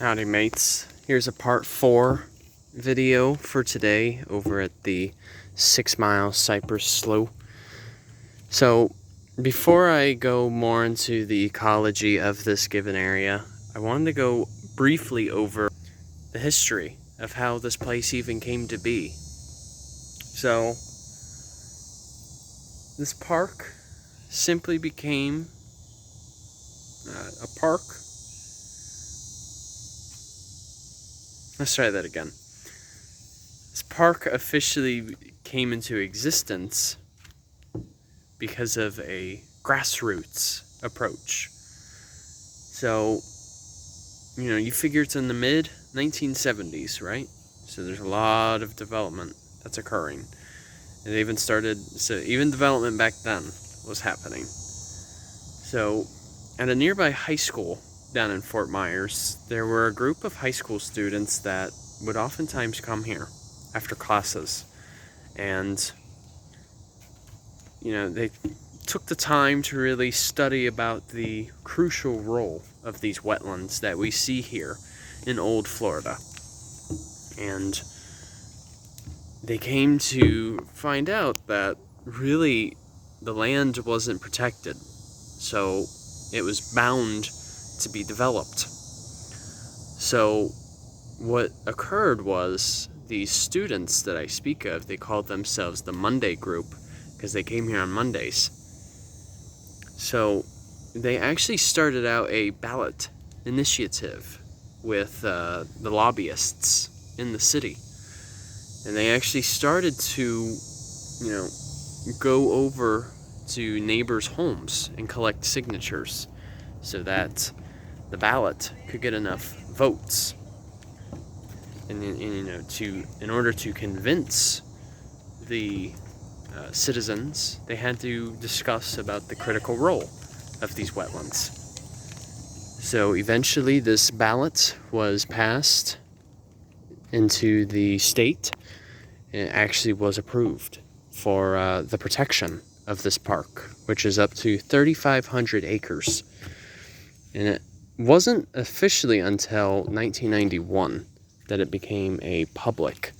Howdy mates, here's a part 4 video for today over at the 6 Mile Cypress slough. So before I go more into the ecology of this given area, I wanted to go briefly over the history of how this place even came to be. So this park simply became a park. Let's try that again. This park officially came into existence because of a grassroots approach. So, you figure it's in the mid 1970s, right? So there's a lot of development that's occurring. And even development back then was happening. So, at a nearby high school down in Fort Myers, there were a group of high school students that would oftentimes come here after classes. And, they took the time to really study about the crucial role of these wetlands that we see here in old Florida. And they came to find out that really the land wasn't protected. So it was bound to be developed. So what occurred was these students that I speak of, they called themselves the Monday group because they came here on Mondays. So they actually started out a ballot initiative with the lobbyists in the city. And they actually started to, go over to neighbors' homes and collect signatures so that the ballot could get enough votes. And in order to convince the citizens, they had to discuss about the critical role of these wetlands. So eventually this ballot was passed into the state. And it actually was approved for the protection of this park, which is up to 3,500 acres. And it wasn't officially until 1991 that it became a public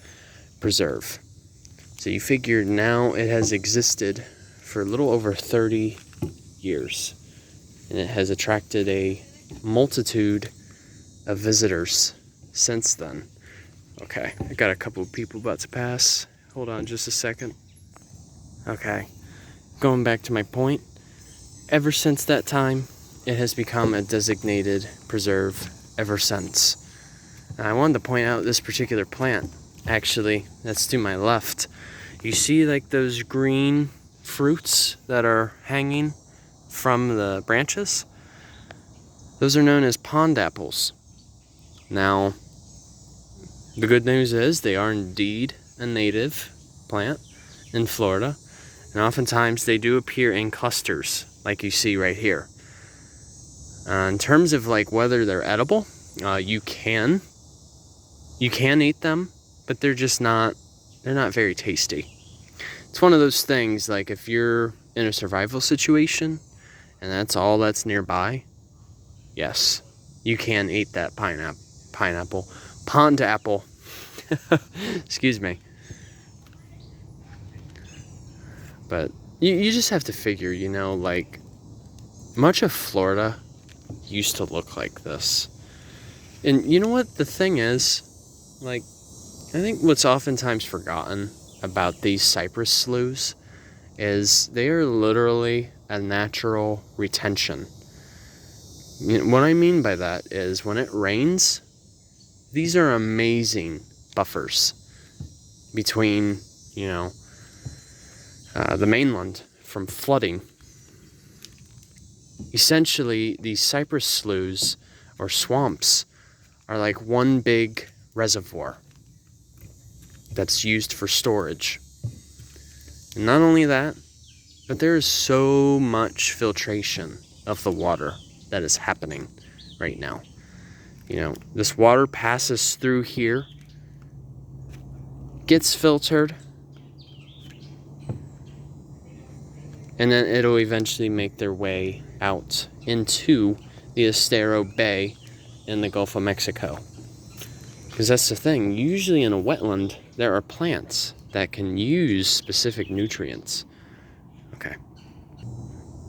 preserve. So you figure now it has existed for a little over 30 years. And it has attracted a multitude of visitors since then. Okay, I got a couple of people about to pass. Hold on just a second. Okay, going back to my point. Ever since that time, it has become a designated preserve ever since. And I wanted to point out this particular plant. Actually, that's to my left. You see like those green fruits that are hanging from the branches? Those are known as pond apples. Now, the good news is they are indeed a native plant in Florida, and oftentimes they do appear in clusters like you see right here. In terms of like whether they're edible, you can eat them, but they're not very tasty. It's one of those things, like if you're in a survival situation and that's all that's nearby, yes, you can eat that pond apple. Excuse me. But you just have to figure, like much of Florida used to look like this. And you know what the thing is? Like, I think what's oftentimes forgotten about these cypress sloughs is they are literally a natural retention. What I mean by that is when it rains, these are amazing buffers between, the mainland from flooding. Essentially, these cypress sloughs or swamps are like one big reservoir that's used for storage. And not only that, but there is so much filtration of the water that is happening right now. This water passes through here, gets filtered, and then it'll eventually make their way out into the Estero Bay in the Gulf of Mexico. Because that's the thing, usually in a wetland, there are plants that can use specific nutrients.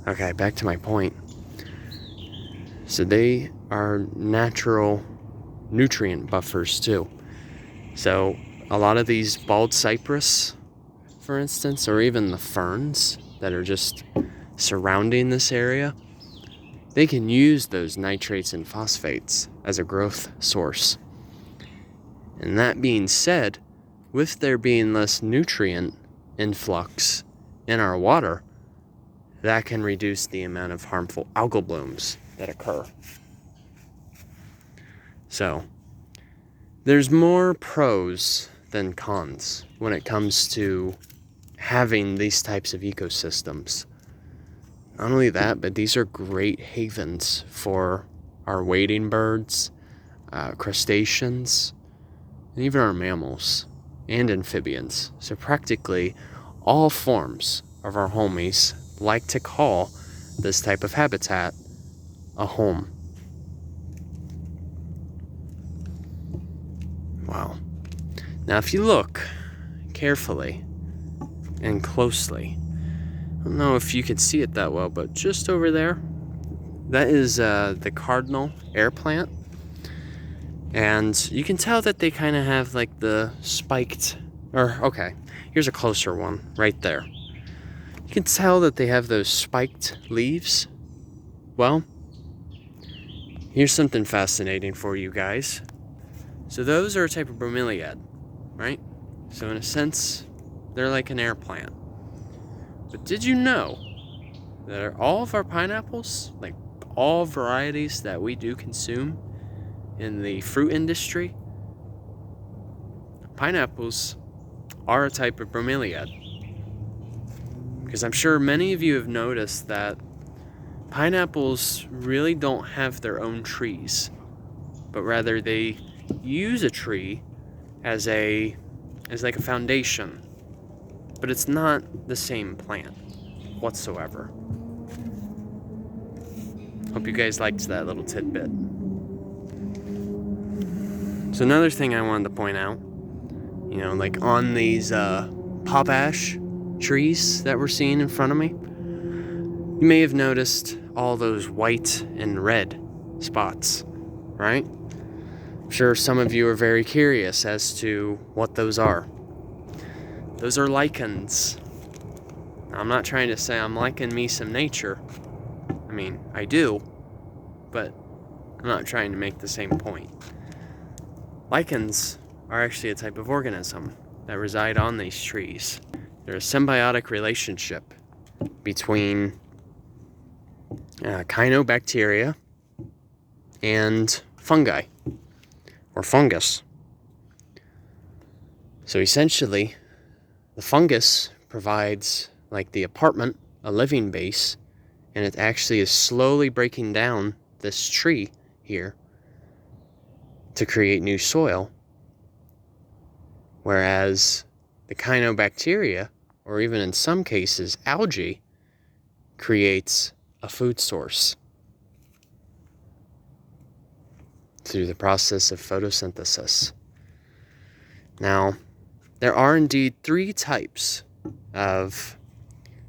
Okay, back to my point. So they are natural nutrient buffers too. So a lot of these bald cypress, for instance, or even the ferns that are just surrounding this area, they can use those nitrates and phosphates as a growth source. And that being said, with there being less nutrient influx in our water, that can reduce the amount of harmful algal blooms that occur. So, there's more pros than cons when it comes to having these types of ecosystems. Not only that, but these are great havens for our wading birds, crustaceans, and even our mammals and amphibians. So practically all forms of our homies like to call this type of habitat a home. Wow. Now if you look carefully and closely, I don't know if you can see it that well, but just over there, that is the cardinal air plant. And you can tell that they kind of have like the spiked, okay, here's a closer one right there. You can tell that they have those spiked leaves. Well, here's something fascinating for you guys. So those are a type of bromeliad, right? So in a sense, they're like an air plant. But did you know that all of our pineapples, like all varieties that we do consume in the fruit industry, pineapples are a type of bromeliad? Because I'm sure many of you have noticed that pineapples really don't have their own trees, but rather they use a tree as like a foundation, but it's not the same plant whatsoever. Hope you guys liked that little tidbit. So another thing I wanted to point out, like on these pop ash trees that we're seeing in front of me, you may have noticed all those white and red spots, right? I'm sure some of you are very curious as to what those are. Those are lichens. Now, I'm not trying to say I'm liking me some nature. I mean, I do, but I'm not trying to make the same point. Lichens are actually a type of organism that reside on these trees. They're a symbiotic relationship between cyanobacteria and fungi, or fungus. So essentially, the fungus provides like the apartment, a living base, and it actually is slowly breaking down this tree here to create new soil. Whereas the cyanobacteria, or even in some cases algae, creates a food source through the process of photosynthesis. Now, there are indeed 3 types of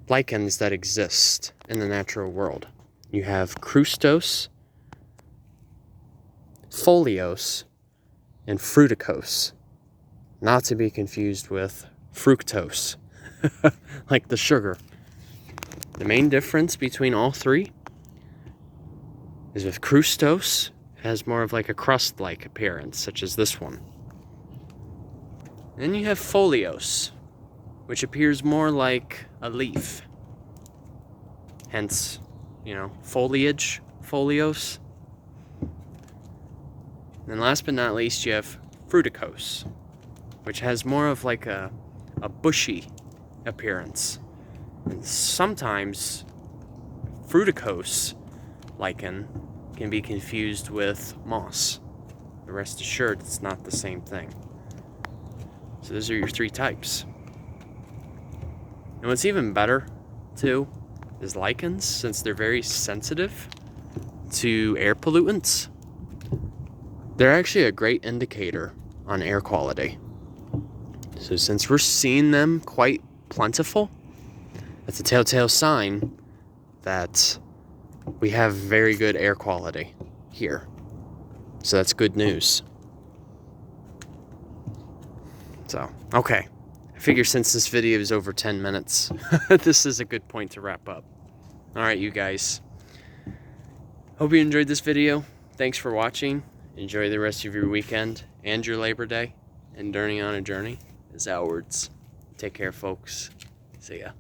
lichens that exist in the natural world. You have crustose, foliose, and fruticose. Not to be confused with fructose, like the sugar. The main difference between all 3 is with crustose, it has more of like a crust-like appearance, such as this one. Then you have foliose, which appears more like a leaf. Hence, foliage, foliose. And last but not least, you have fruticose, which has more of like a bushy appearance. And sometimes fruticose lichen can be confused with moss. But rest assured, it's not the same thing. So those are your 3 types. And what's even better, too, is lichens, since they're very sensitive to air pollutants, they're actually a great indicator on air quality. So since we're seeing them quite plentiful, that's a telltale sign that we have very good air quality here. So that's good news. So, okay. I figure since this video is over 10 minutes, this is a good point to wrap up. Alright, you guys. Hope you enjoyed this video. Thanks for watching. Enjoy the rest of your weekend and your Labor Day. And Journey on a Journey is outwards. Take care, folks. See ya.